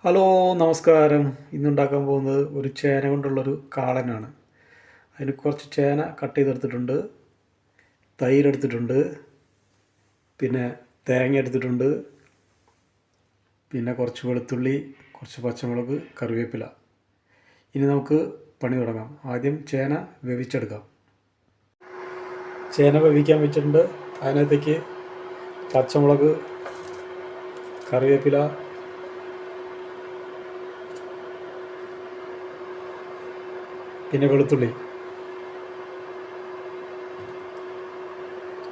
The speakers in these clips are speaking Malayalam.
ഹലോ നമസ്കാരം. ഇന്നുണ്ടാക്കാൻ പോകുന്നത് ഒരു ചേന കൊണ്ടുള്ളൊരു കാളനാണ്. അതിന് കുറച്ച് ചേന കട്ട് ചെയ്തെടുത്തിട്ടുണ്ട്, തൈര് എടുത്തിട്ടുണ്ട്, പിന്നെ തേങ്ങ എടുത്തിട്ടുണ്ട്, പിന്നെ കുറച്ച് വെളുത്തുള്ളി, കുറച്ച് പച്ചമുളക്, കറിവേപ്പില. ഇനി നമുക്ക് പണി തുടങ്ങാം. ആദ്യം ചേന വേവിച്ചെടുക്കാം. ചേന വേവിക്കാൻ വെച്ചിട്ടുണ്ട്. അതിനകത്തേക്ക് പച്ചമുളക്, കറിവേപ്പില, പിന്നെ വെളുത്തുള്ളി,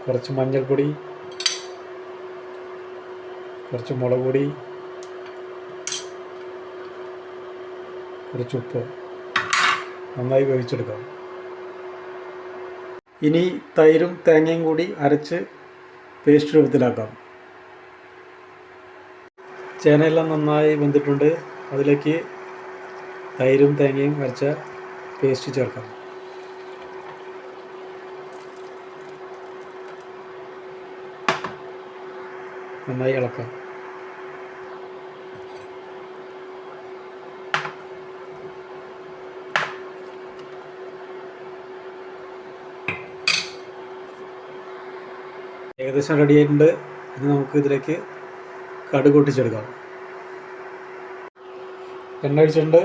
കുറച്ച് മഞ്ഞൾപ്പൊടി, കുറച്ച് മുളക് പൊടി, കുറച്ച് ഉപ്പ്. നന്നായി വേവിച്ചെടുക്കാം. ഇനി തൈരും തേങ്ങയും കൂടി അരച്ച് പേസ്റ്റ് രൂപത്തിലാക്കാം. ചേനയെല്ലാം നന്നായി വെന്തിട്ടുണ്ട്. അതിലേക്ക് തൈരും തേങ്ങയും അരച്ച പേസ്റ്റ് ചേർക്കാം. നന്നായി ഇളക്കാം. ഏകദേശം റെഡി ആയിട്ടുണ്ട്. ഇനി നമുക്ക് ഇതിലേക്ക് കടുക് പൊട്ടിച്ചെടുക്കാം. എണ്ണ ഒഴിച്ചിട്ടുണ്ട്.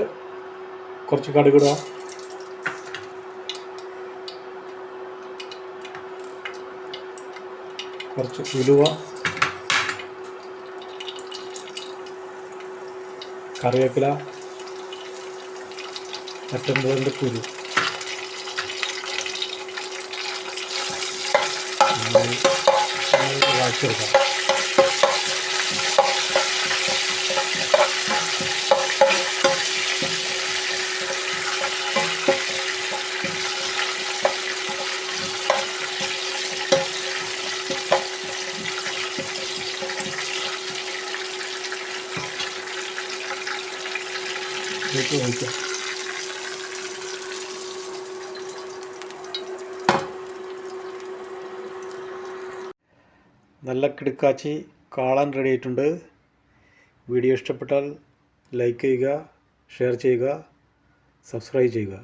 കുറച്ച് കടുക് ഇടാം. കുറച്ച് ഉലുവ, കറിവേപ്പില, പച്ചമുളകിൻ്റെ കുരു. വായിച്ചെടുക്കാം. ഒഴിക്കാം. നല്ല കിടുക്കാച്ചി കാളൻ റെഡി ആയിട്ടുണ്ട്. വീഡിയോ ഇഷ്ടപ്പെട്ടാൽ ലൈക്ക് ചെയ്യുക, ഷെയർ ചെയ്യുക, സബ്സ്ക്രൈബ് ചെയ്യുക.